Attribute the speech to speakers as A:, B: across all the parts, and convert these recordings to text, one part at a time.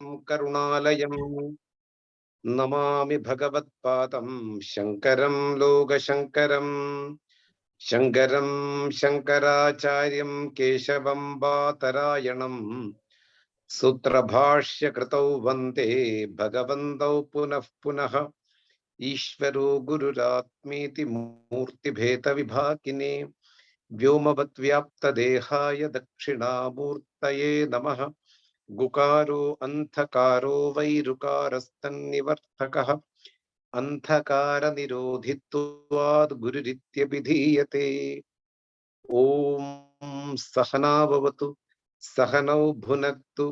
A: करुणालयं नमामि भगवत्पादं शङ्करं लोकशङ्करं शङ्करं शङ्कराचार्यं केशवं बादरायणं सूत्रभाष्यकृतौ वन्दे भगवन्तौ पुनः पुनः ईश्वरो गुरुरात्मेति मूर्तिभेदविभागिने व्योमवद्व्याप्तदेहाय दक्षिणामूर्तये नमः गुकारो अंधकारो वैरुकारस्तन्निवर्तकः अंधकारनिरोधित्वाद् गुरुरित्यभिधीयते। ॐ सहना भवतु सहनौ भुनक्तु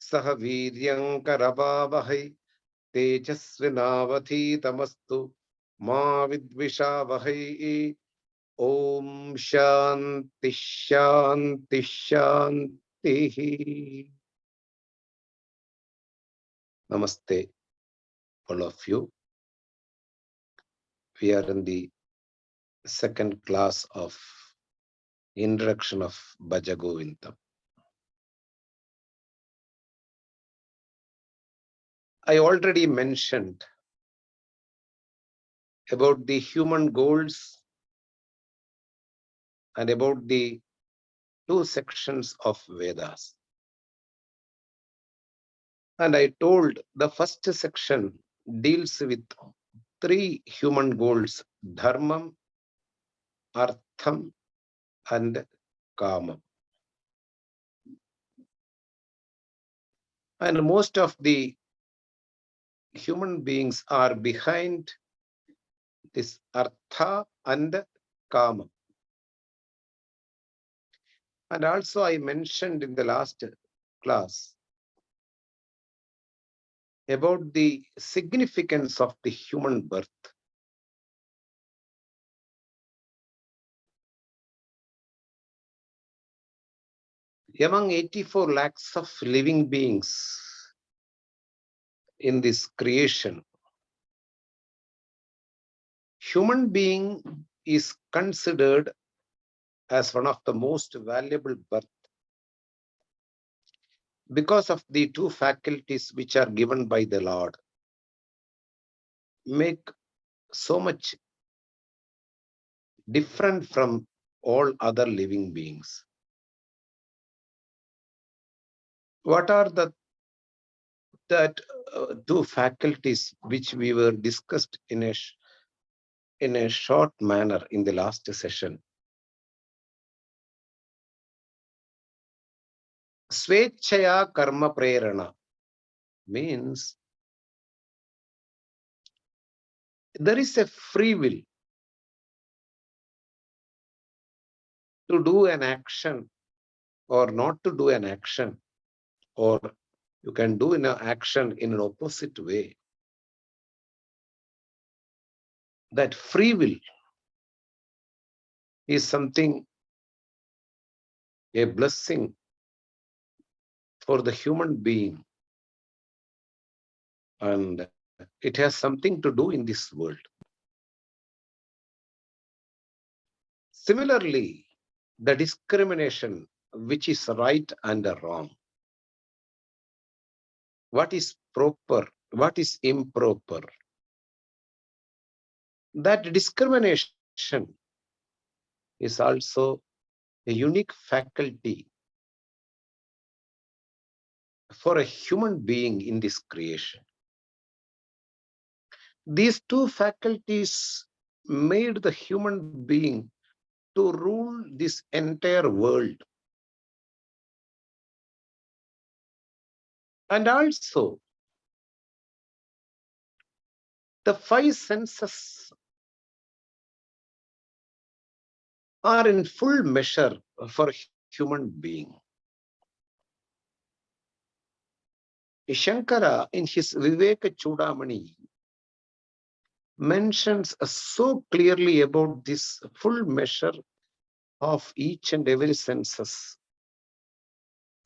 A: सह वीर्यङ्करवावहै तेजस्विनावधीतमस्तु मा विद्विषावहै। ॐ शान्ति शान्ति शान्तिः। Namaste, all of you. We are in the second class of introduction of Bhaja Govindam. I already mentioned about the human goals and about the two sections of Vedas. And I told the first section deals with three human goals: dharmam, artham, and kamam. And most of the human beings are behind this artha and kama. And also I mentioned in the last class about the significance of the human birth. Among 84 lakhs of living beings in this creation, human being is considered as one of the most valuable birth because of the two faculties which are given by the Lord, make so much different from all other living beings. What are the two faculties which we were discussed in a short manner in the last session? Swechaya karma prerana means there is a free will to do an action or not to do an action, or you can do an action in an opposite way. That free will is something, a blessing for the human being, and it has something to do in this world. Similarly, the discrimination which is right and wrong, what is proper, what is improper, that discrimination is also a unique faculty for a human being in this creation. These two faculties made the human being to rule this entire world. And also, the five senses are in full measure for a human being. Shankara, in his Viveka Chudamani, mentions so clearly about this full measure of each and every senses.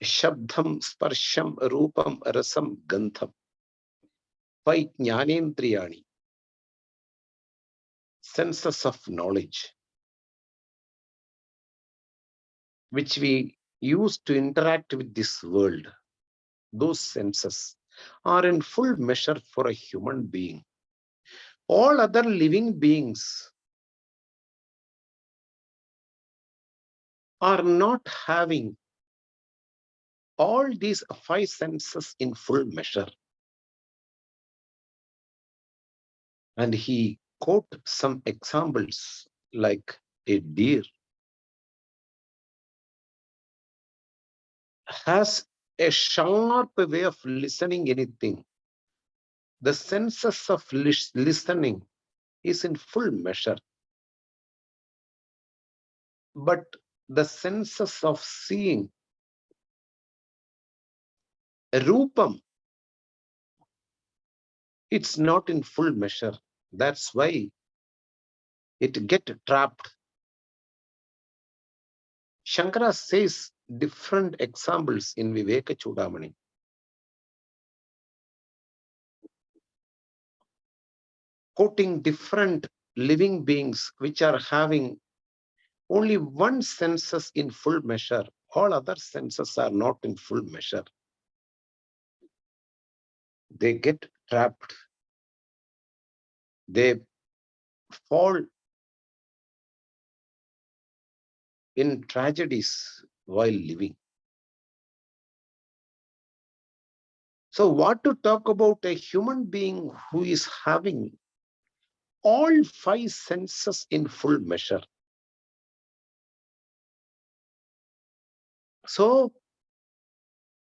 A: Shabdham, Sparsham, Rupam, Rasam, Gandham. Five Jnanendriyani, senses of knowledge, which we use to interact with this world. those senses are in full measure for a human being. All other living beings are not having all these five senses in full measure. And he quote some examples like a deer has a sharp way of listening anything. The senses of listening is in full measure. But the senses of seeing, rupam, it's not in full measure. That's why it get trapped. Shankara says different examples in Viveka Chudamani. Quoting different living beings which are having only one senses in full measure. All other senses are not in full measure. They get trapped. They fall in tragedies while living. So what to talk about a human being who is having all five senses in full measure? So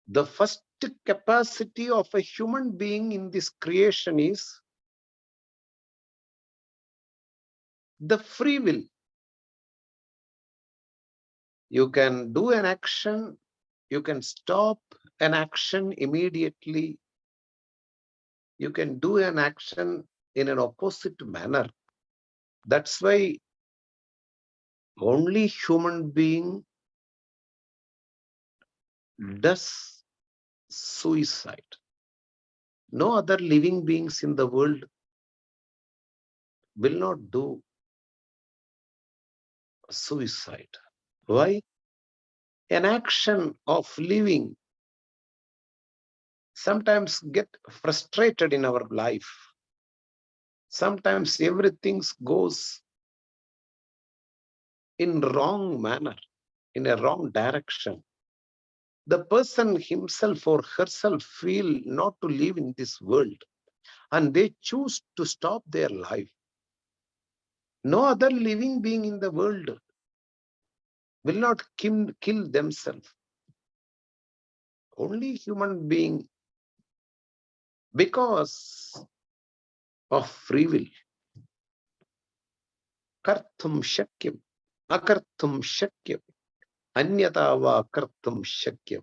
A: the first capacity of a human being in this creation is the free will. You can do an action, you can stop an action immediately, you can do an action in an opposite manner. That's why only human being does suicide. No other living beings in the world will not do suicide. Why? An action of living sometimes get frustrated in our life. Sometimes everything goes in wrong manner, in a wrong direction. The person himself or herself feel not to live in this world and they choose to stop their life. No other living being in the world will not kill themselves. Only human being, because of free will. Kartum shakyam, akartum shakyam, anyata va kartum shakyam.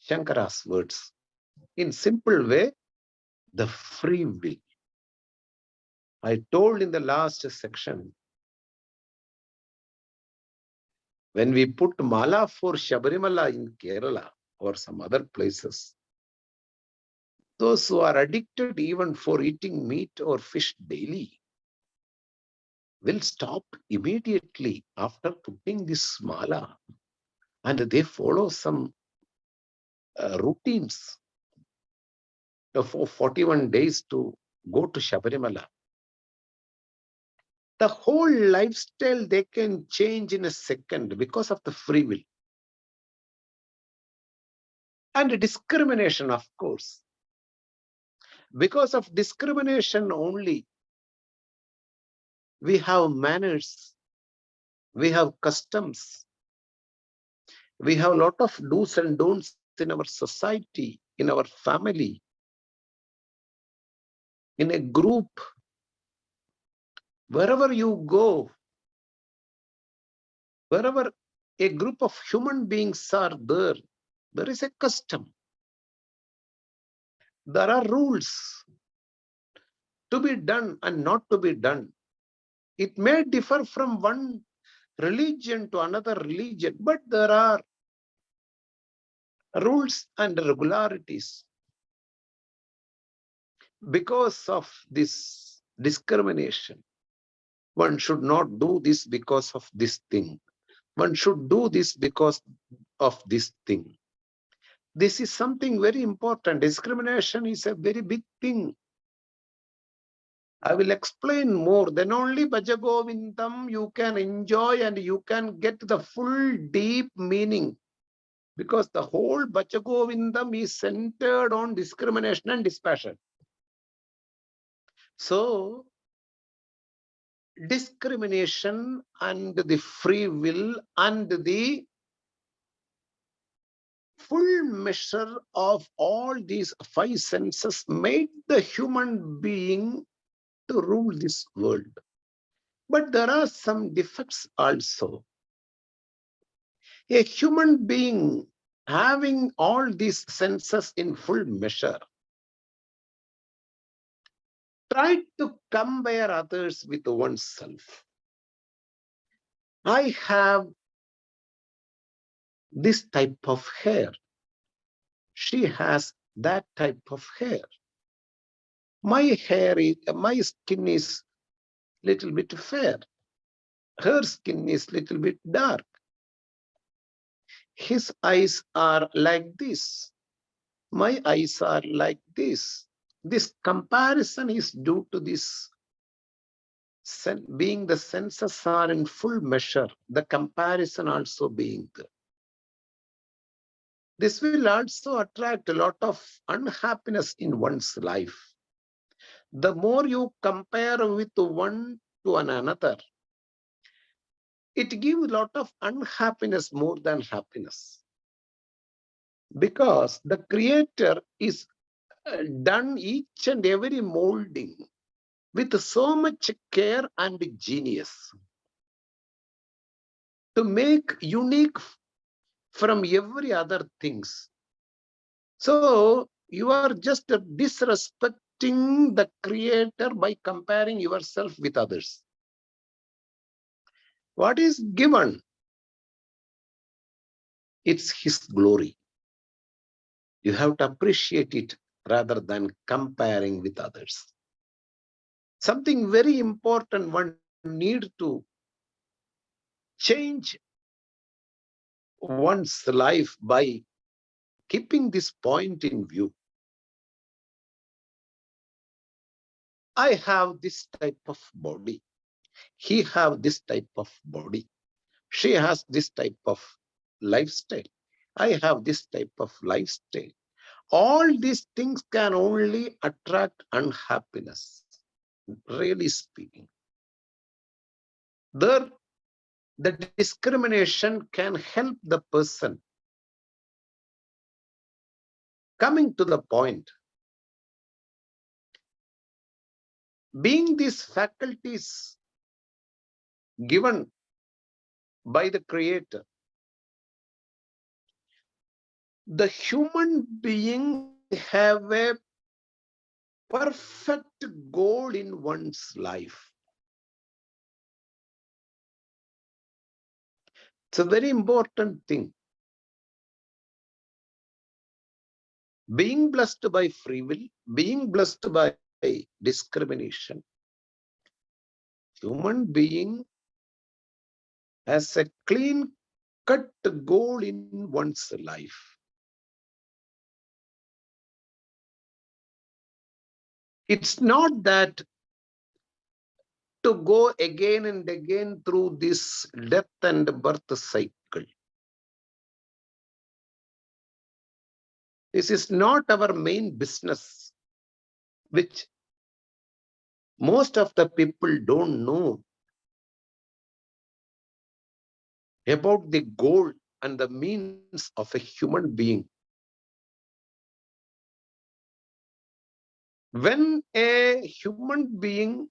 A: Shankara's words. In simple way, the free will. I told in the last section, when we put mala for Shabarimala in Kerala or some other places, those who are addicted even for eating meat or fish daily will stop immediately after putting this mala, and they follow some routines for 41 days to go to Shabarimala. The whole lifestyle they can change in a second because of the free will. And discrimination, of course. Because of discrimination only, we have manners, we have customs, we have a lot of do's and don'ts in our society, in our family, in a group. Wherever you go, wherever a group of human beings are there is a custom. There are rules to be done and not to be done. It may differ from one religion to another religion, but there are rules and regularities. Because of this discrimination, one should not do this because of this thing. One should do this because of this thing. This is something very important. Discrimination is a very big thing. I will explain more. Then only Bhaja Govindam you can enjoy and you can get the full deep meaning. Because the whole Bhaja Govindam is centered on discrimination and dispassion. So, discrimination and the free will and the full measure of all these five senses made the human being to rule this world. But there are some defects also. A human being having all these senses in full measure tried to compare others with oneself. I have this type of hair. She has that type of hair. My skin is little bit fair. Her skin is little bit dark. His eyes are like this. My eyes are like this. This comparison is due to this being the senses are in full measure, the comparison also being there. This will also attract a lot of unhappiness in one's life. The more you compare with one to another, it gives a lot of unhappiness more than happiness. Because the creator is done each and every molding with so much care and genius to make unique from every other things. So you are just disrespecting the creator by comparing yourself with others. What is given? It's his glory. You have to appreciate it rather than comparing with others. Something very important one need to change one's life by keeping this point in view. I have this type of body. He have this type of body. She has this type of lifestyle. I have this type of lifestyle. All these things can only attract unhappiness, really speaking. There, the discrimination can help the person. Coming to the point, being these faculties given by the creator, the human being have a perfect goal in one's life. It's a very important thing. Being blessed by free will, being blessed by discrimination, human being has a clean-cut goal in one's life. It's not that to go again and again through this death and birth cycle. This is not our main business, which most of the people don't know about the goal and the means of a human being. When a human being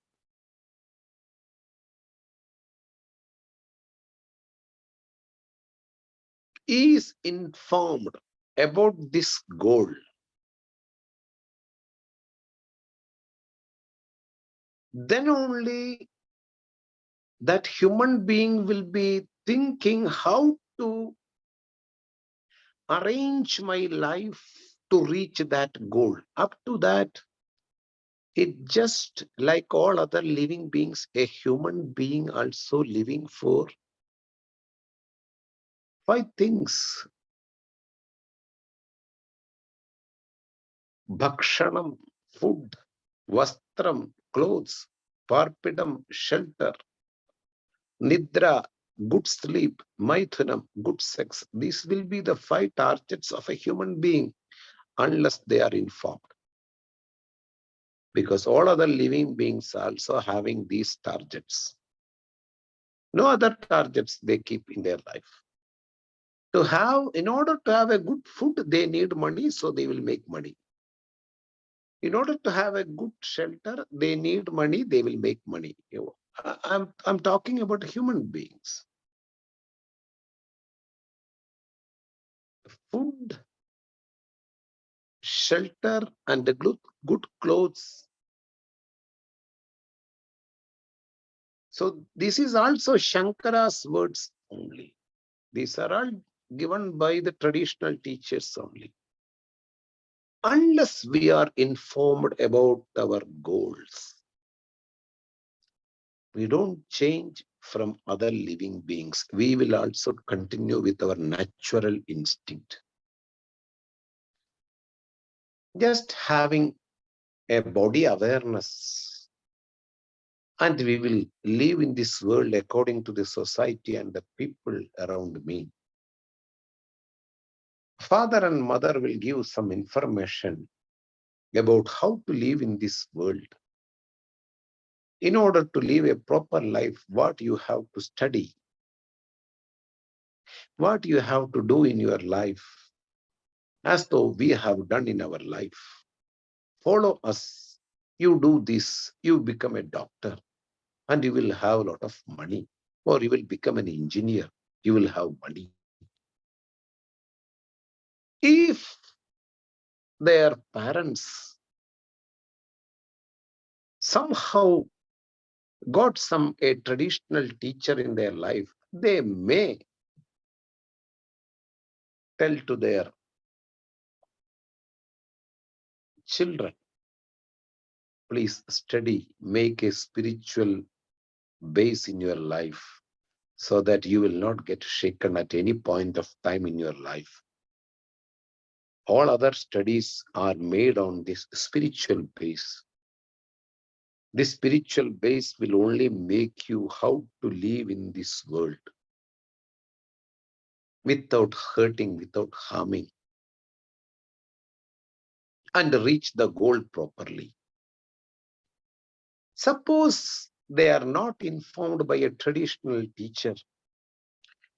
A: is informed about this goal, then only that human being will be thinking how to arrange my life to reach that goal. Up to that, it just like all other living beings, a human being also living for five things. Bhakshanam, food, vastram, clothes, parpidam, shelter, nidra, good sleep, maithunam, good sex. These will be the 5 targets of a human being unless they are informed. Because all other living beings are also having these targets. No other targets they keep in their life. In order to have a good food, they need money, so they will make money. In order to have a good shelter, they need money, they will make money. I'm talking about human beings. Food, shelter, and the good clothes. So this is also Shankara's words only. These are all given by the traditional teachers only. Unless we are informed about our goals, we don't change from other living beings. We will also continue with our natural instinct. Just having a body awareness, and we will live in this world according to the society and the people around me. Father and mother will give some information about how to live in this world. In order to live a proper life, what you have to study, what you have to do in your life, as though we have done in our life. Follow us. You do this, you become a doctor, and you will have a lot of money. Or you will become an engineer, you will have money. If their parents somehow got a traditional teacher in their life, they may tell to their children, please study, make a spiritual base in your life so that you will not get shaken at any point of time in your life. All other studies are made on this spiritual base. This spiritual base will only make you how to live in this world without hurting, without harming, and reach the goal properly. Suppose they are not informed by a traditional teacher,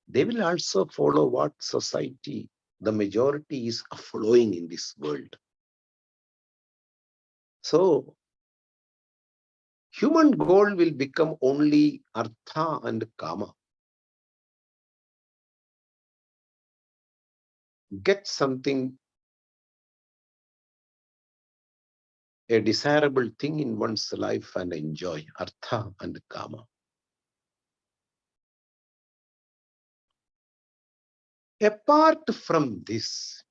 A: they will also follow what society, the majority, is following in this world. So, human goal will become only artha and kama. Get something, a desirable thing in one's life and enjoy artha and kama. Apart from this,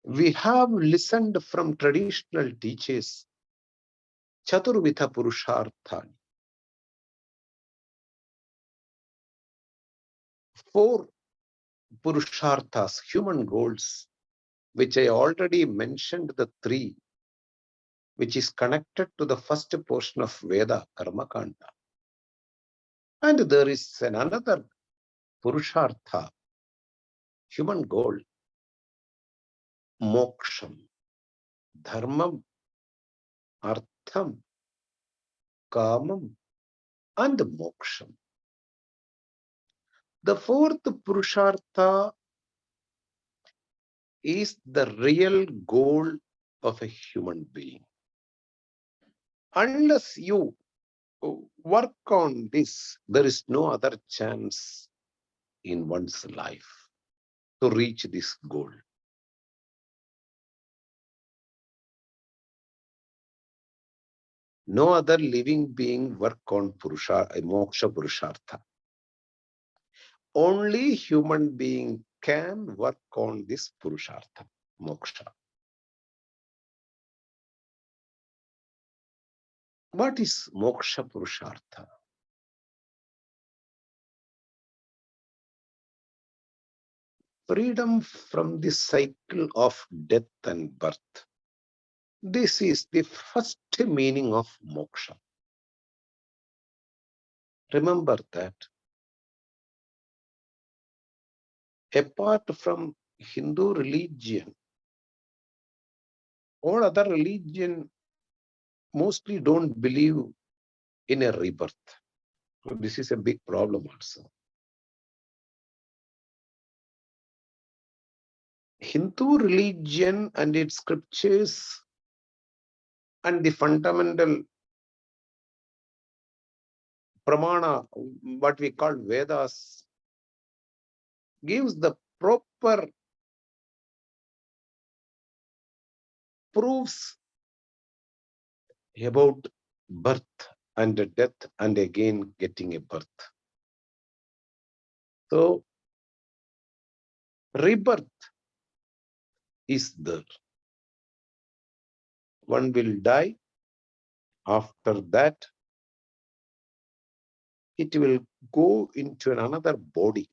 A: we have listened from traditional teachers, Chaturvitha Purusharthani. 4 Purusharthas, human goals, which I already mentioned, the 3, which is connected to the first portion of Veda, Karma Kanda. And there is another Purushartha, human goal, moksham, dharmam, artham, kamam, and moksham. The 4th Purushartha is the real goal of a human being. Unless you work on this, there is no other chance in one's life to reach this goal. No other living being work on moksha purushartha. Only human being can work on this purushartha, moksha. What is moksha purushartha? freedom from the cycle of death and birth. This is the first meaning of moksha. Remember that apart from Hindu religion, all other religion mostly don't believe in a rebirth. So this is a big problem also. Hindu religion and its scriptures and the fundamental pramana, what we call Vedas, gives the proper proofs about birth and death and again getting a birth. So rebirth is there. One will die. After that, it will go into another body.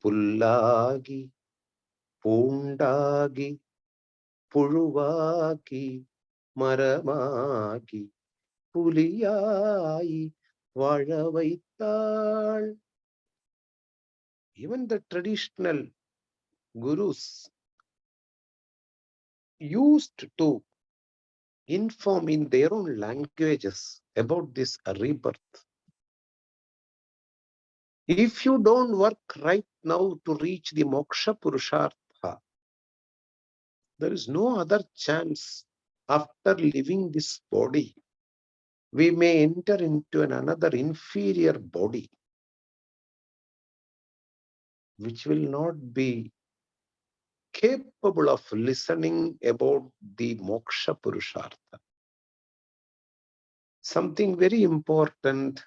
A: Pullagi, Pundagi, Puluvaki, Maramaki, Puliyai, Varavaital. Even the traditional gurus used to inform in their own languages about this rebirth. If you don't work right now to reach the moksha purushartha, there is no other chance after leaving this body. We may enter into another inferior body, which will not be capable of listening about the moksha purushartha. Something very important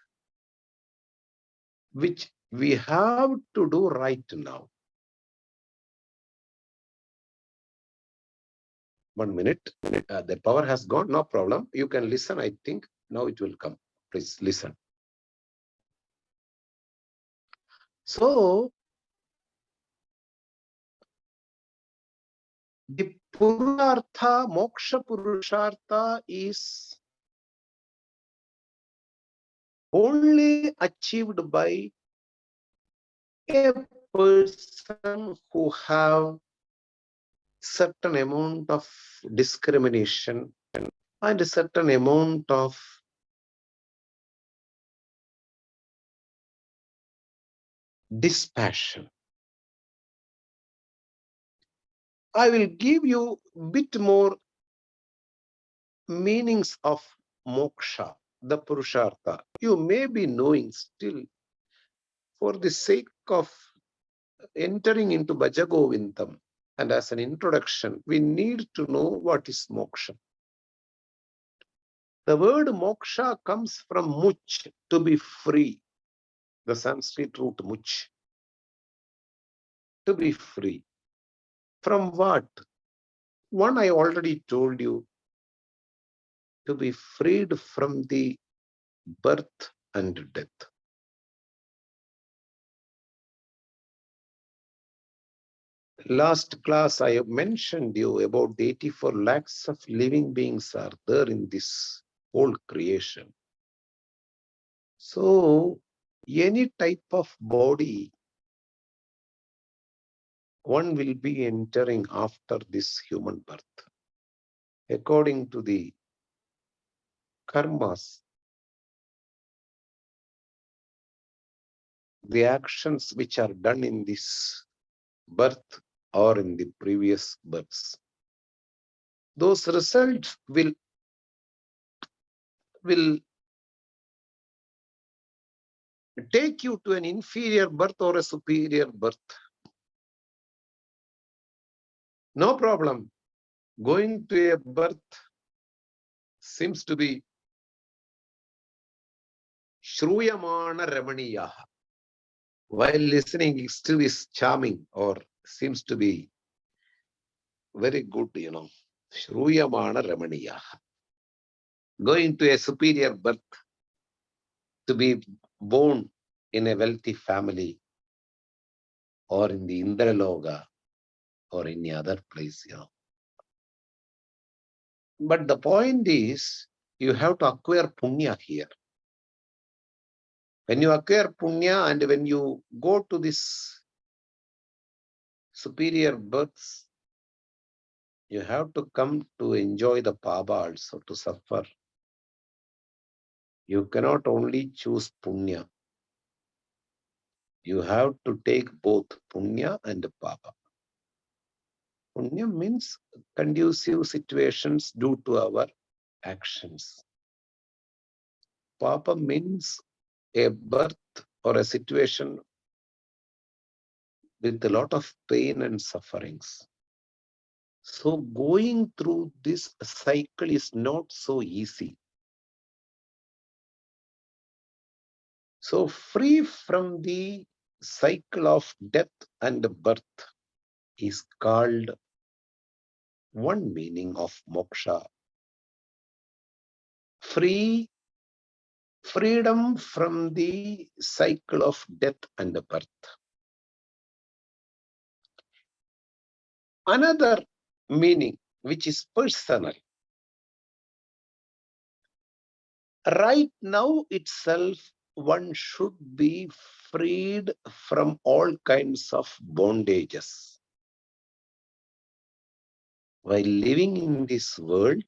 A: which we have to do right now. 1 minute. The power has gone, no problem. You can listen, I think. Now it will come. Please listen. So, the Purushartha, Moksha Purushartha is only achieved by a person who have certain amount of discrimination and a certain amount of dispassion. I will give you a bit more meanings of moksha, the Purushartha. You may be knowing still, for the sake of entering into Bhaja Govindam, and as an introduction, we need to know what is moksha. The word moksha comes from much, to be free. The Sanskrit root much. To be free. From what? One I already told you, to be freed from the birth and death. Last class, I have mentioned you about the 84 lakhs of living beings are there in this whole creation. So, any type of body, one will be entering after this human birth. According to the karmas, the actions which are done in this birth or in the previous births, those results will take you to an inferior birth or a superior birth. No problem. Going to a birth seems to be Shruyamana Ramaniyaha. While listening, it still is charming or seems to be very good, Shruyamana Ramaniyaha. Going to a superior birth, to be born in a wealthy family or in the Indraloga or any other place. But the point is, you have to acquire punya here. When you acquire punya and when you go to this superior births, you have to come to enjoy the paba also, to suffer. You cannot only choose punya. You have to take both punya and papa. Punya means conducive situations due to our actions. Papa means a birth or a situation with a lot of pain and sufferings. So going through this cycle is not so easy. So free from the cycle of death and birth is called one meaning of moksha. Freedom from the cycle of death and birth. Another meaning, which is personal. Right now itself, one should be freed from all kinds of bondages. While living in this world,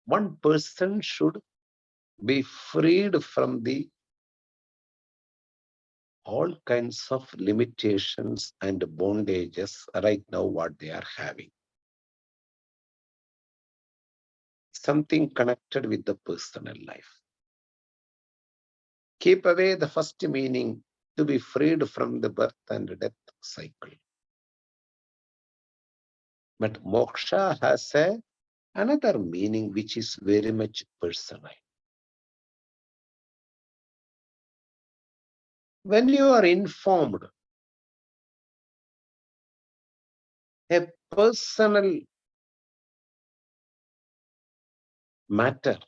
A: one person should be freed from the all kinds of limitations and bondages right now what they are having. Something connected with the personal life. Keep away the first meaning, to be freed from the birth and death cycle. But moksha has another meaning which is very much personal. When you are informed, a personal matter,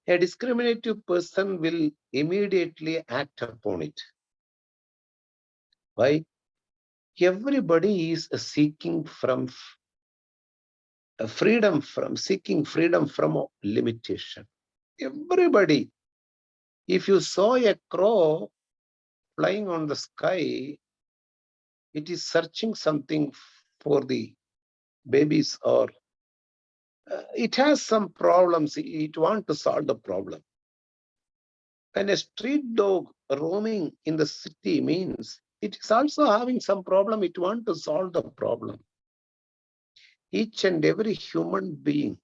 A: a discriminative person will immediately act upon it. Why? Everybody is seeking seeking freedom from limitation. Everybody. If you saw a crow flying on the sky, it is searching something for the babies, or it has some problems. It wants to solve the problem. When a street dog roaming in the city means it is also having some problem. It wants to solve the problem. Each and every human being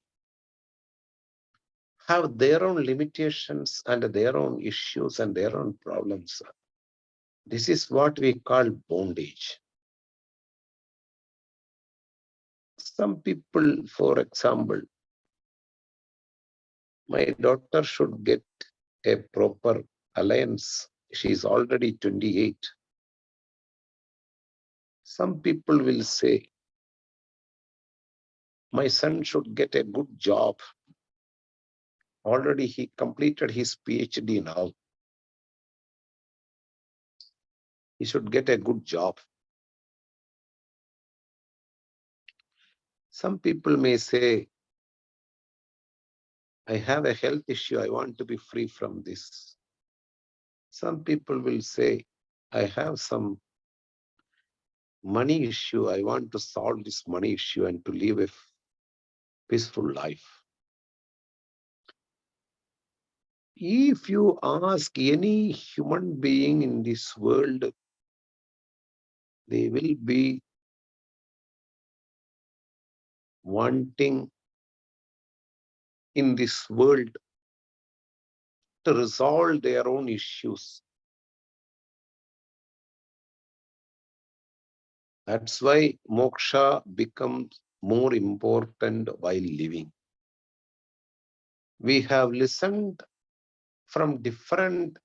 A: have their own limitations and their own issues and their own problems. This is what we call bondage. Some people, for example, my daughter should get a proper alliance. She is already 28. Some people will say, my son should get a good job. Already he completed his PhD now. He should get a good job. Some people may say, I have a health issue. I want to be free from this. Some people will say, I have some money issue. I want to solve this money issue and to live a peaceful life. If you ask any human being in this world, they will be wanting in this world to resolve their own issues. That's why moksha becomes more important while living. We have listened from different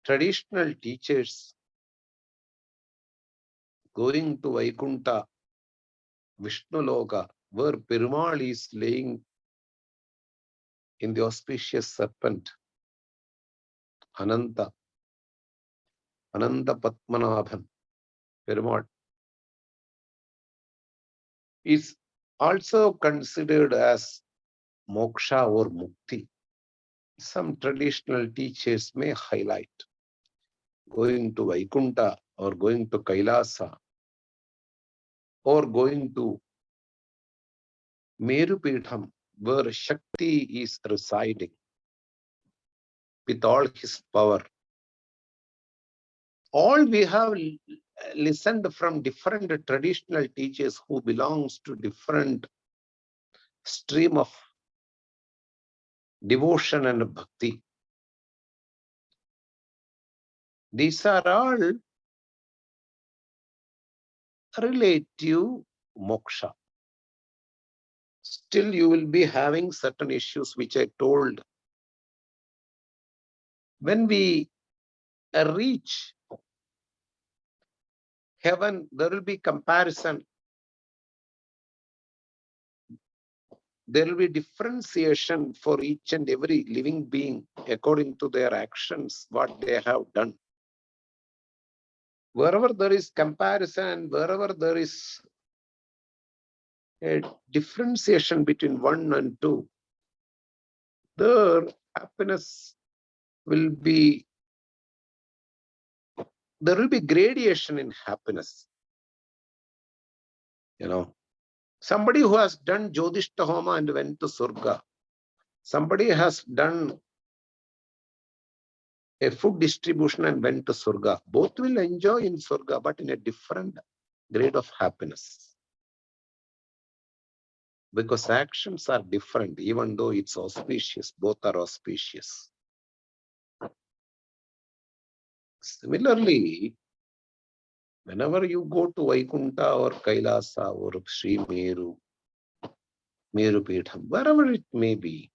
A: traditional teachers going to Vaikunta, Vishnu Loka, where Perumal is laying in the auspicious serpent, Ananta Padmanabhan, Perumal, is also considered as moksha or mukti. Some traditional teachers may highlight going to Vaikunta or going to Kailasa or going to Merupitham, where Shakti is residing with all his power. All we have listened from different traditional teachers who belongs to different stream of devotion and bhakti. These are all relative moksha. Still, you will be having certain issues which I told. When we reach heaven, there will be comparison. There will be differentiation for each and every living being according to their actions, what they have done. Wherever there is comparison, wherever there is a differentiation between one and two, their happiness will be, there will be gradation in happiness. Somebody who has done Jyotishta Homa and went to Surga, somebody has done a food distribution and went to Surga. Both will enjoy in Surga, but in a different grade of happiness. Because actions are different, even though it's auspicious, both are auspicious. Similarly, whenever you go to Vaikunta or Kailasa or Sri Meru, Merupitham, wherever it may be,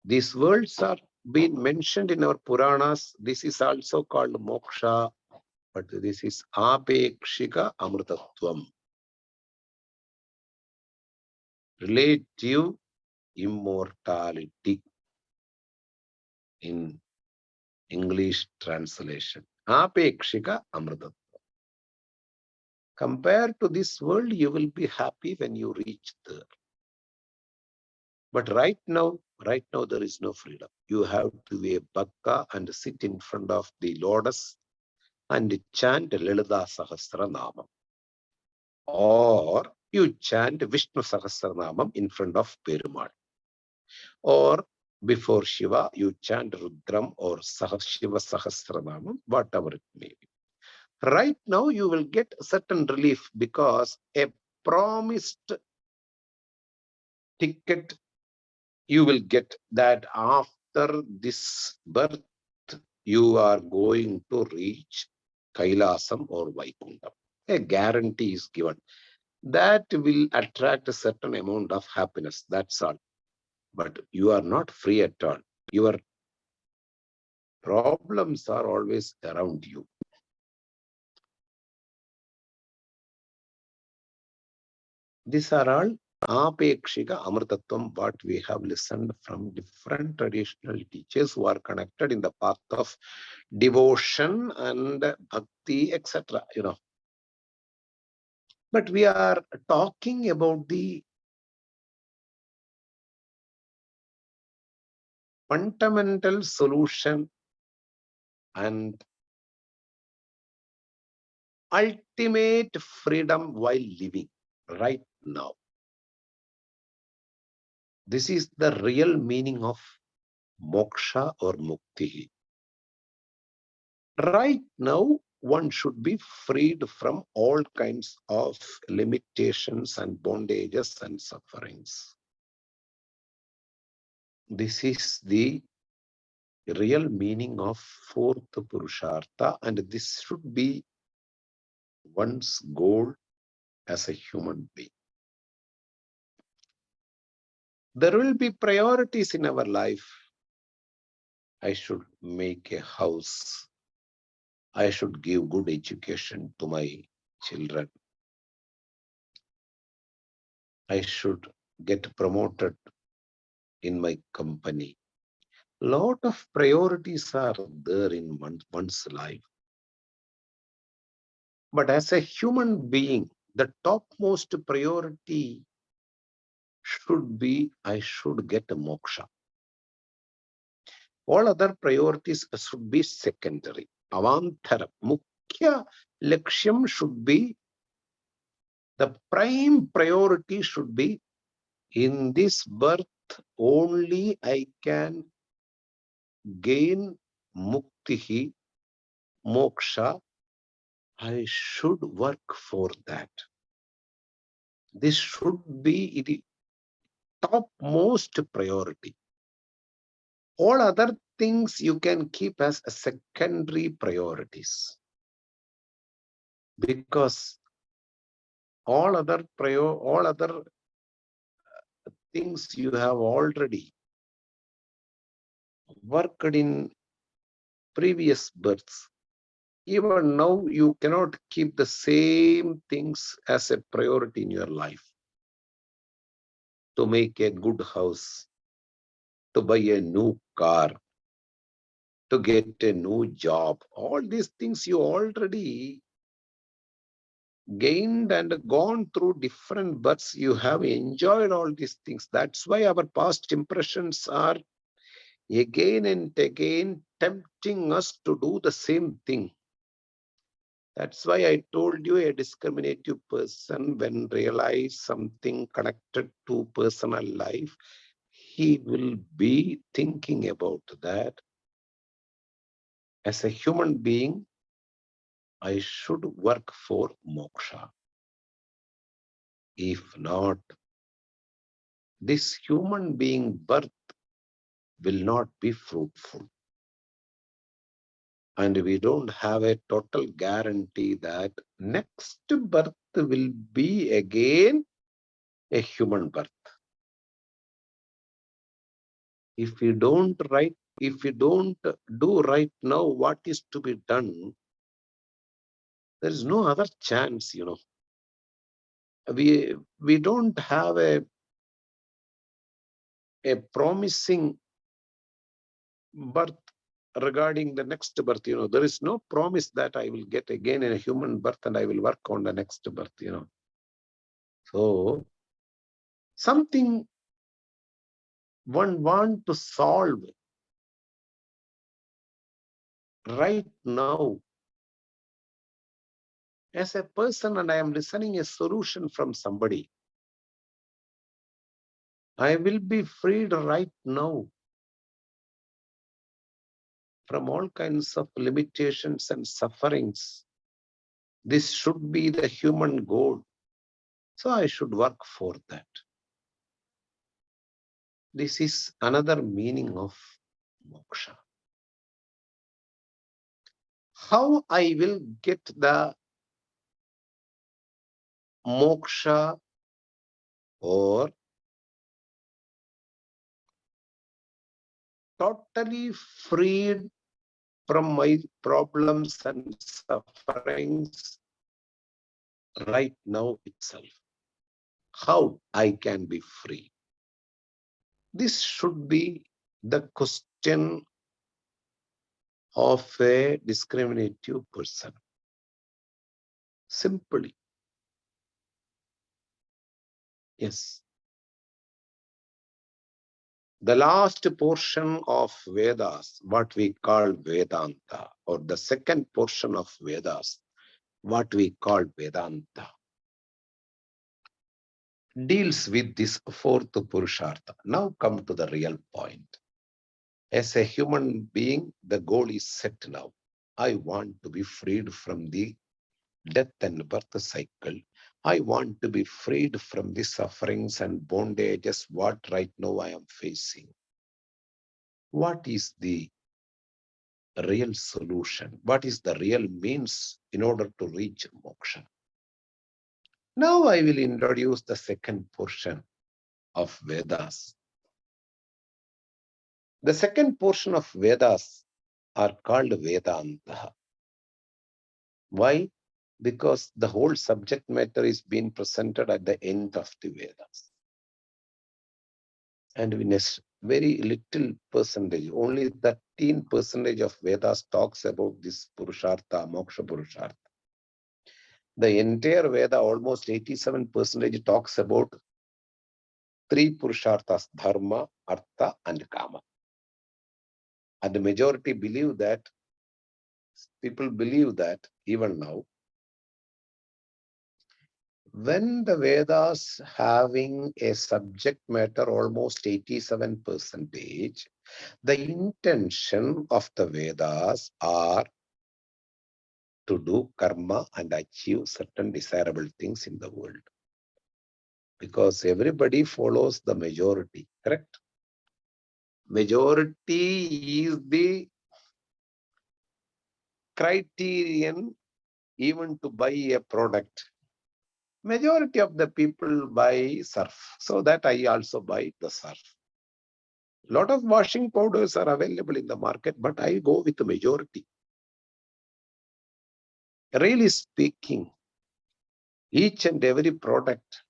A: these words are being mentioned in our Puranas. This is also called moksha, but this is apekshika amrtatvam. Relative immortality in English translation. Apekshika amrtatvam. Compared to this world, you will be happy when you reach there. But right now there is no freedom. You have to be a bhakta and sit in front of the lotus and chant Lalita Sahasranamam. Or you chant Vishnu Sahasranamam in front of Perumal. Or before Shiva, you chant Rudram or Shiva Sahasranamam, whatever it may be. Right now, you will get certain relief because a promised ticket you will get that after this birth, you are going to reach Kailasam or Vaikuntham. A guarantee is given. That will attract a certain amount of happiness. That's all. But you are not free at all. Your problems are always around you. These are all apekshika amrtatvam, what we have listened from different traditional teachers who are connected in the path of devotion and bhakti, etc. But we are talking about the fundamental solution and ultimate freedom while living right now. This is the real meaning of moksha or mukti. Right now, one should be freed from all kinds of limitations and bondages and sufferings. This is the real meaning of fourth Purushartha, and this should be one's goal as a human being. There will be priorities in our life. I should make a house. I should give good education to my children. I should get promoted in my company. Lot of priorities are there in one's life. But as a human being, the topmost priority should be I should get a moksha. All other priorities should be secondary. Avantara. Mukhya lakshyam should be, the prime priority should be, in this birth only I can gain muktihi, moksha. I should work for that. This should be the topmost priority. All other things you can keep as a secondary priorities, because all other things you have already worked in previous births. Even now you cannot keep the same things as a priority in your life. To make a good house, to buy a new car, to get a new job, all these things you already gained and gone through different births. You have enjoyed all these things. That's why our past impressions are again and again tempting us to do the same thing. That's why I told you, a discriminative person, when realize something connected to personal life, he will be thinking about that. As a human being, I should work for moksha. If not, this human being birth will not be fruitful. And we don't have a total guarantee that next birth will be again a human birth. If we don't do right now what is to be done, there is no other chance, We don't have a promising birth regarding the next birth, There is no promise that I will get again a human birth and I will work on the next birth, So something one want to solve right now. As a person, and I am listening a solution from somebody, I will be freed right now from all kinds of limitations and sufferings. This should be the human goal. So I should work for that. This is another meaning of moksha. How I will get the moksha, or totally freed from my problems and sufferings right now itself? How I can be free? This should be the question of a discriminative person. Simply. Yes. The last portion of Vedas, what we call Vedanta, or the second portion of Vedas, what we call Vedanta, deals with this fourth Purushartha. Now come to the real point. As a human being, the goal is set now. I want to be freed from the death and birth cycle. I want to be freed from the sufferings and bondages what right now I am facing. What is the real solution? What is the real means in order to reach moksha? Now I will introduce the second portion of Vedas. The second portion of Vedas are called Vedanta. Why? Because the whole subject matter is being presented at the end of the Vedas. And very little percentage, only 13% of Vedas talks about this Purushartha, Moksha Purushartha. The entire Veda, almost 87% talks about three Purusharthas, Dharma, Artha and Kama. And the majority believe that, people believe that even now, when the Vedas having a subject matter almost 87%, the intention of the Vedas are to do karma and achieve certain desirable things in the world. Because everybody follows the majority, correct? Majority is the criterion even to buy a product. Majority of the people buy surf, so that I also buy the surf. Lot of washing powders are available in the market, but I go with the majority. Really speaking, each and every product,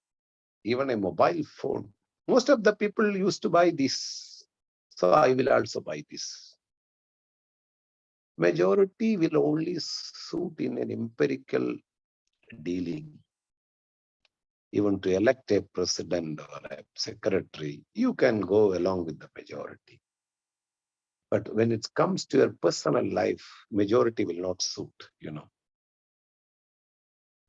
A: even a mobile phone, most of the people used to buy this, so I will also buy this. Majority will only suit in an empirical dealing. Even to elect a president or a secretary, you can go along with the majority. But when it comes to your personal life, majority will not suit,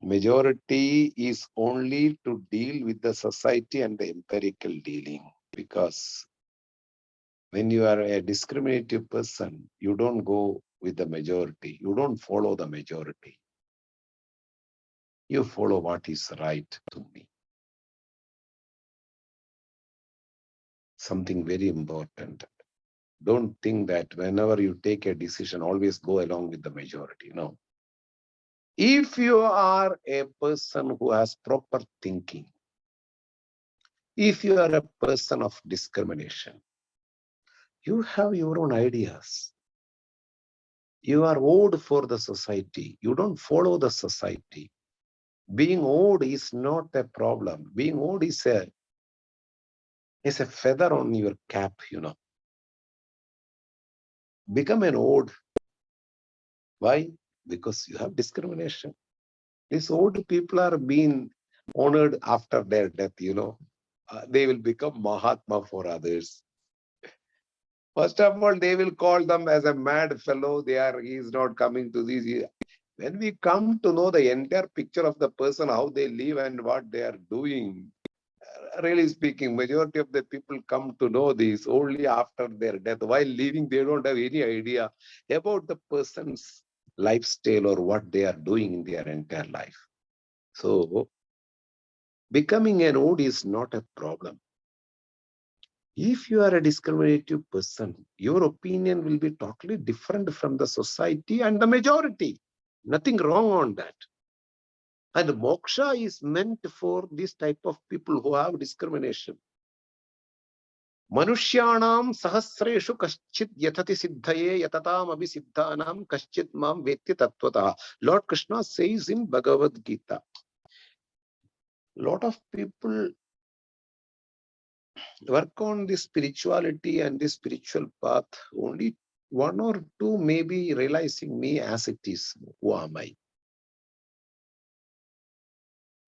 A: Majority is only to deal with the society and the empirical dealing. Because when you are a discriminative person, you don't go with the majority. You don't follow the majority. You follow what is right to me. Something very important. Don't think that whenever you take a decision, always go along with the majority. No. If you are a person who has proper thinking, if you are a person of discrimination, you have your own ideas. You are owed for the society. You don't follow the society. Being owed is not a problem. Being owed is a feather on your cap, Become an owed. Why? Because you have discrimination. These old people are being honored after their death, They will become Mahatma for others. First of all, they will call them as a mad fellow. He is not coming to this. When we come to know the entire picture of the person, how they live and what they are doing, really speaking, majority of the people come to know this only after their death. While living, they don't have any idea about the person's lifestyle or what they are doing in their entire life. So, becoming an ode is not a problem. If you are a discriminative person, your opinion will be totally different from the society and the majority. Nothing wrong on that. And moksha is meant for this type of people who have discrimination. Manushyanam sahasreshu kaschit yatati siddhaye yatatam abhisiddhanam kaschit mam vetti tattvataha. Lord Krishna says in Bhagavad Gita, lot of people work on this spirituality and this spiritual path. Only one or two may be realizing me as it is. Who am I?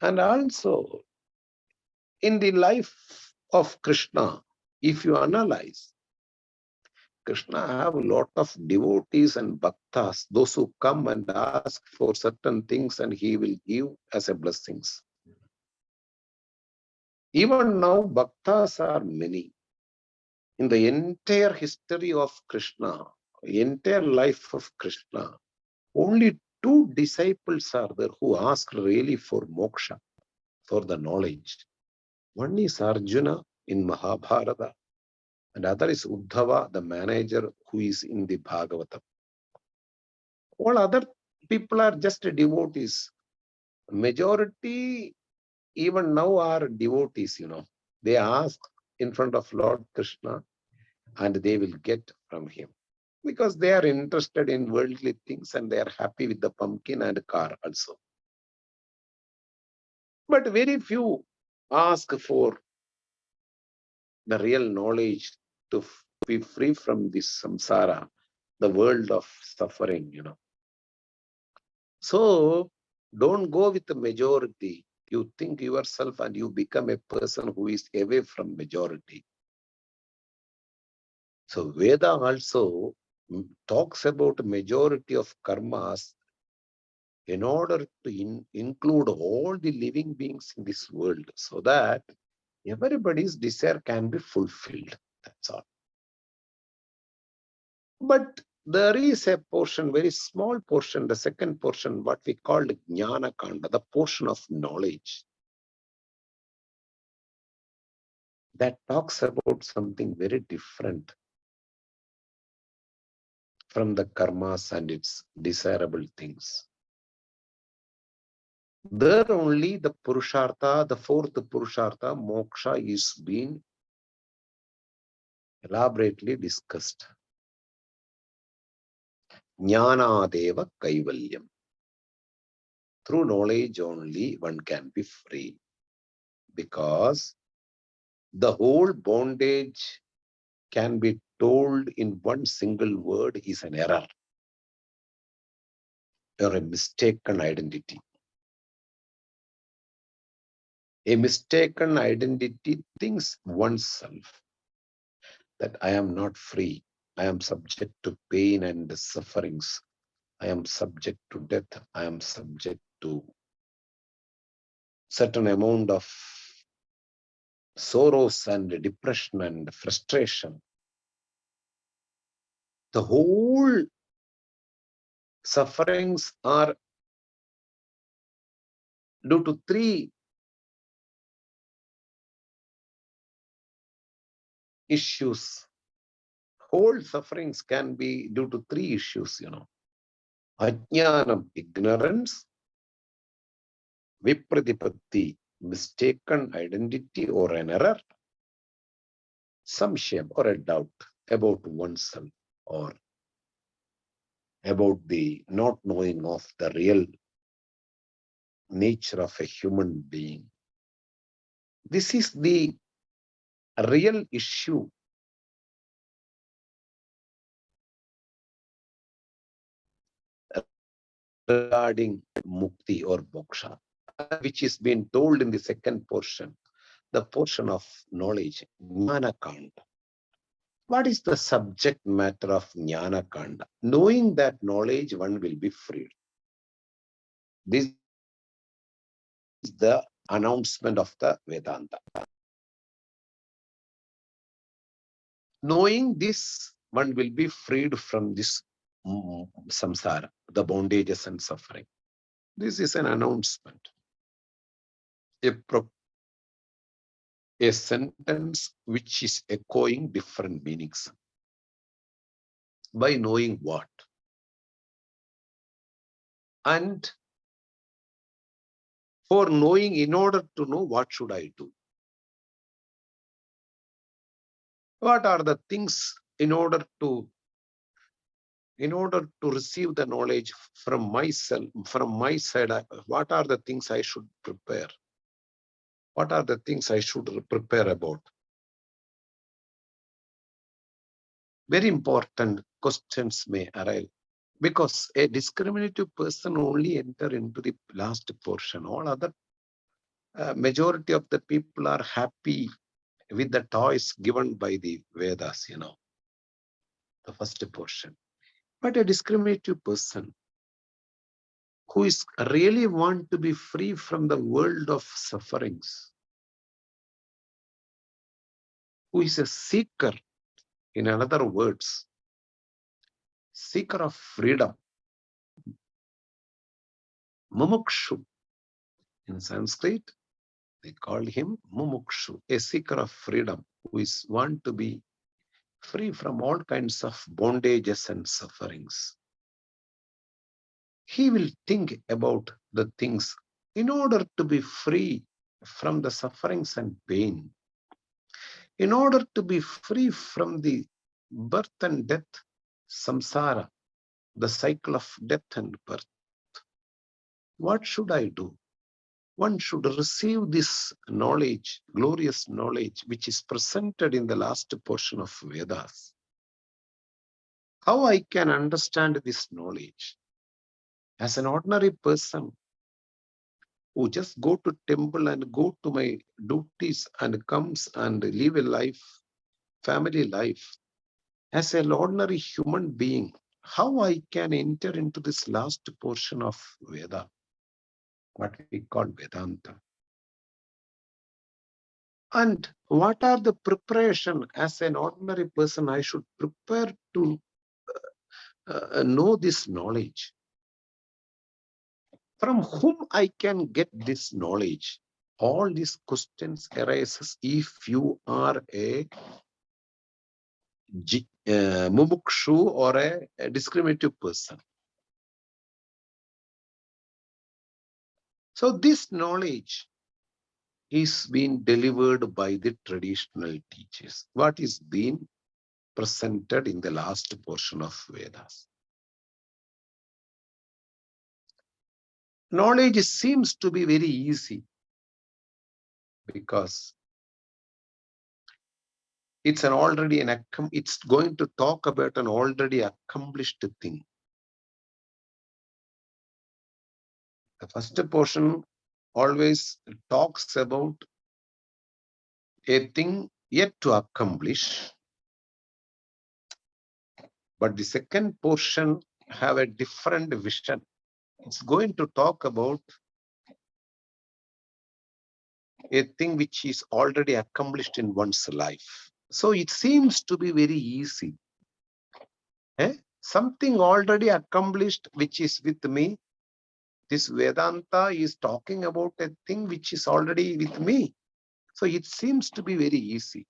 A: And also, in the life of Krishna, if you analyze, Krishna have a lot of devotees and bhaktas, those who come and ask for certain things and he will give as a blessings. Even now, bhaktas are many. In the entire history of Krishna, entire life of Krishna, only two disciples are there who ask really for moksha, for the knowledge. One is Arjuna in Mahabharata, and other is Uddhava, the manager who is in the Bhagavatam. All other people are just devotees. Majority even now are devotees, They ask in front of Lord Krishna and they will get from him. Because they are interested in worldly things and they are happy with the pumpkin and car also. But very few ask for the real knowledge to be free from this samsara, the world of suffering, So don't go with the majority. You think yourself and you become a person who is away from majority. So Veda also talks about majority of karmas in order to include all the living beings in this world so that everybody's desire can be fulfilled. That's all. But there is a portion, very small portion, the second portion, what we call Jnana Kanda, the portion of knowledge, that talks about something very different from the karmas and its desirable things. There only the Purushartha, the fourth Purushartha, moksha, is being elaborately discussed. Jnanadeva Kaivalyam. Through knowledge only one can be free, because the whole bondage can be told in one single word is an error or a mistaken identity. A mistaken identity thinks oneself that I am not free. I am subject to pain and sufferings. I am subject to death. I am subject to certain amount of sorrows and depression and frustration. The whole sufferings are due to three issues. Whole sufferings can be due to three issues, Ajnanam, ignorance; Vipratipatti, mistaken identity or an error; Samshayam, or a doubt about oneself or about the not knowing of the real nature of a human being. This is the real issue regarding mukti or moksha, which is being told in the second portion, the portion of knowledge, Jnana Kanda. What is the subject matter of Jnana Kanda? Knowing that knowledge, one will be freed. This is the announcement of the Vedanta. Knowing this, one will be freed from this samsara, the bondages and suffering. This is an announcement. A sentence which is echoing different meanings. By knowing what? And for knowing, in order to know, what should I do? What are the things in order to receive the knowledge from myself, from my side? What are the things I should prepare? What are the things I should prepare about? Very important questions may arise, because a discriminative person only enter into the last portion. All other majority of the people are happy with the toys given by the Vedas, the first portion. But a discriminative person who is really want to be free from the world of sufferings, who is a seeker, in other words, seeker of freedom, mumukshu. In Sanskrit, they call him mumukshu, a seeker of freedom, who is want to be free from all kinds of bondages and sufferings. He will think about the things in order to be free from the sufferings and pain, in order to be free from the birth and death, samsara, the cycle of death and birth. What should I do? one should receive this knowledge, glorious knowledge, which is presented in the last portion of Vedas. How I can understand this knowledge? As an ordinary person who just go to temple and go to my duties and comes and live a life, family life, as an ordinary human being, how I can enter into this last portion of Veda, what we call Vedanta? And what are the preparation as an ordinary person I should prepare to know this knowledge? From whom I can get this knowledge? All these questions arises if you are a mumukshu or a discriminative person. So this knowledge is being delivered by the traditional teachers. What is being presented in the last portion of Vedas? Knowledge seems to be very easy because it's going to talk about an already accomplished thing. The first portion always talks about a thing yet to accomplish, but the second portion have a different vision. It's going to talk about a thing which is already accomplished in one's life. So it seems to be very easy. Something already accomplished which is with me. This Vedanta is talking about a thing which is already with me. So it seems to be very easy.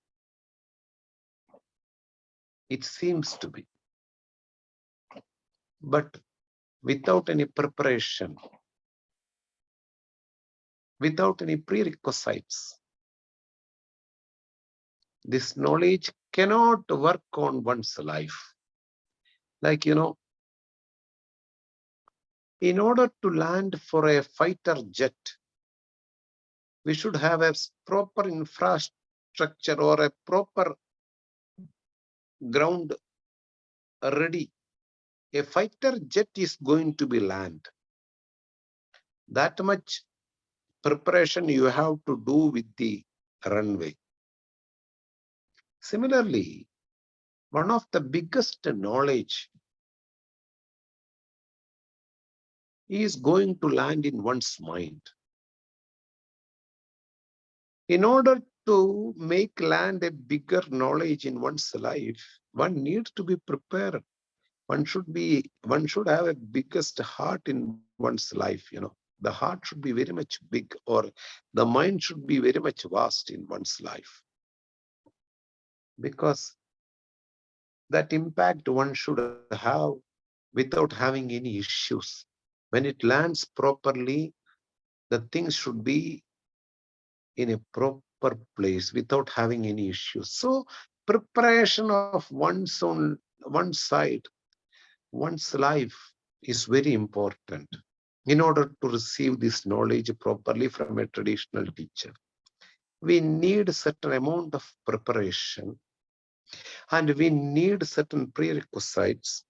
A: It seems to be. But without any preparation, without any prerequisites, this knowledge cannot work on one's life. Like, in order to land for a fighter jet, we should have a proper infrastructure or a proper ground ready. A fighter jet is going to be land. That much preparation you have to do with the runway. Similarly, one of the biggest knowledge is going to land in one's mind. In order to make land a bigger knowledge in one's life, one needs to be prepared. One should have a biggest heart in one's life. The heart should be very much big, or the mind should be very much vast in one's life, because that impact one should have without having any issues. When it lands properly, the things should be in a proper place without having any issues. So preparation of one side, one's life is very important in order to receive this knowledge properly from a traditional teacher. We need a certain amount of preparation, and we need certain prerequisites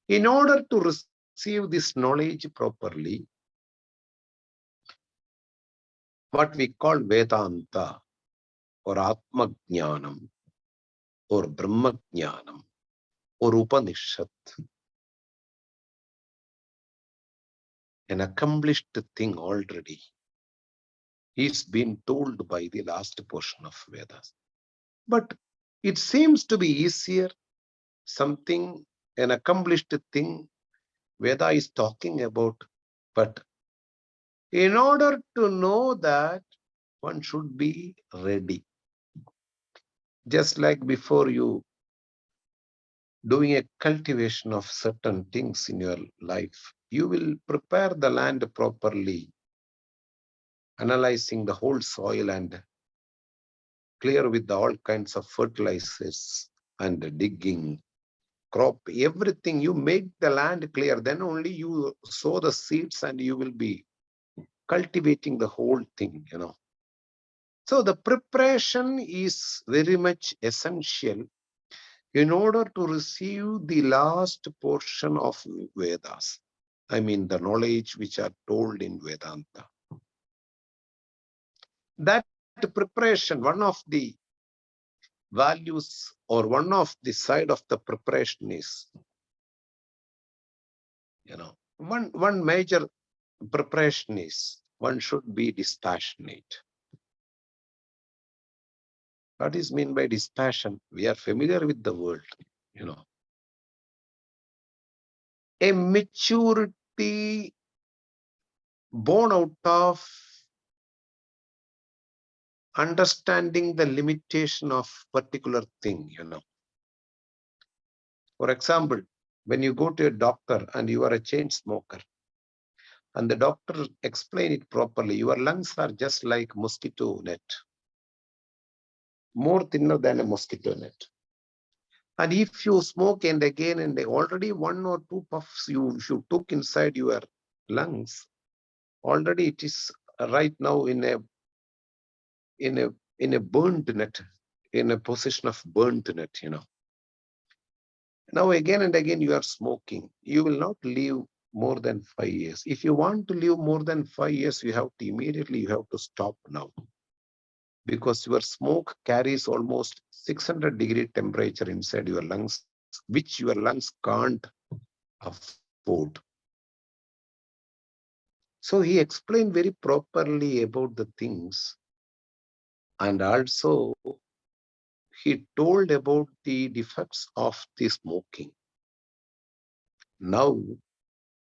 A: in order to receive this knowledge properly. What we call Vedanta or Atma Jnanam or Brahma Jnanam or Upanishad, an accomplished thing already, is being told by the last portion of Vedas. But it seems to be easier, something, an accomplished thing Veda is talking about. But in order to know that, one should be ready. Just like before you doing a cultivation of certain things in your life, you will prepare the land properly, analyzing the whole soil and clear with all kinds of fertilizers and digging, crop, everything. You make the land clear, then only you sow the seeds and you will be cultivating the whole thing, So the preparation is very much essential in order to receive the last portion of Vedas. I mean, the knowledge which are told in Vedanta. That preparation, one of the values or one of the side of the preparation is, one major preparation is one should be dispassionate. What is meant by dispassion? We are familiar with the word, A maturity born out of understanding the limitation of particular thing, For example, when you go to a doctor and you are a chain smoker, and the doctor explain it properly, your lungs are just like mosquito net, more thinner than a mosquito net. And if you smoke and already 1 or 2 puffs you took inside your lungs, already it is right now in a burnt net, in a position of burnt net, Now again and again you are smoking. You will not live more than 5 years. If you want to live more than 5 years, you have to stop now. Because your smoke carries almost 600-degree temperature inside your lungs, which your lungs can't afford. So he explained very properly about the things, and also he told about the defects of the smoking. Now,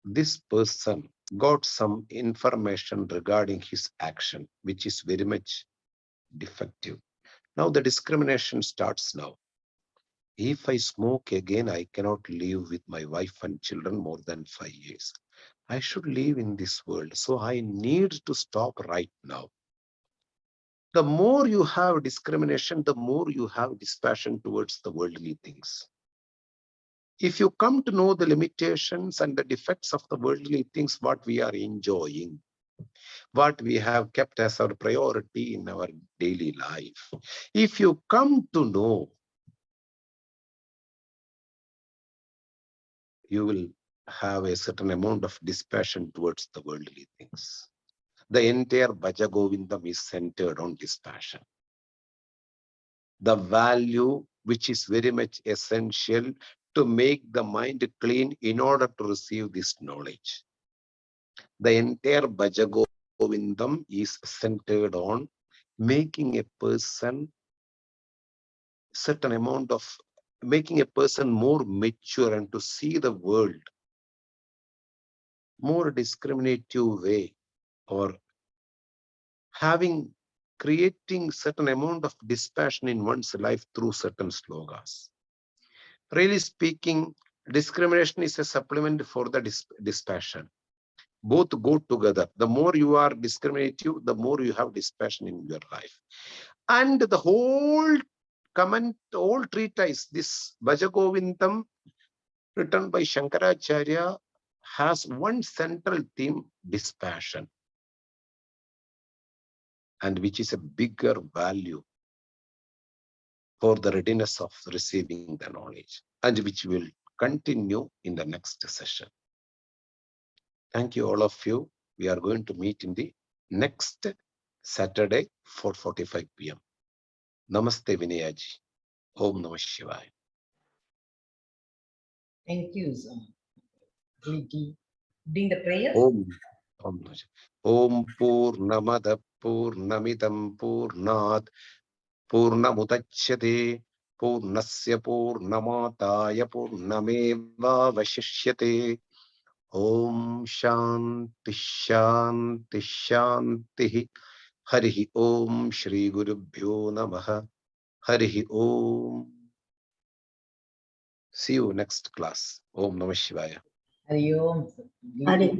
A: this person got some information regarding his action, which is very much defective. Now the discrimination starts now. If I smoke again, I cannot live with my wife and children more than 5 years. I should live in this world. So I need to stop right now. The more you have discrimination, the more you have dispassion towards the worldly things. If you come to know the limitations and the defects of the worldly things, what we are enjoying, what we have kept as our priority in our daily life, if you come to know, you will have a certain amount of dispassion towards the worldly things. The entire Bhaja Govindam is centered on dispassion. The value which is very much essential to make the mind clean in order to receive this knowledge. The entire Bhaja Govindam is centered on making a person making a person more mature and to see the world more discriminative way, or creating certain amount of dispassion in one's life through certain slogas. Really speaking, discrimination is a supplement for the dispassion. Both go together. The more you are discriminative, the more you have dispassion in your life. And the whole treatise, this Bhaja Govindam, written by Shankaracharya, has one central theme, dispassion, and which is a bigger value for the readiness of receiving the knowledge, and which will continue in the next session. Thank you, all of you. We are going to meet in the next Saturday, 4:45 p.m. Namaste, Vinayaji. Om Namah Shivaya.
B: Thank you, sir. Doing the prayer.
A: Om Purnamada Purnamidam Purnat Purnamudachyate Purnasya Purnamataya Purnameva Vashishyate. Om Shanti Shanti Shanti. Harihi Om Shri Gurubhyo Namaha. Harihi Om. See you next class. Om Namah Shivaya.
B: Hari Om.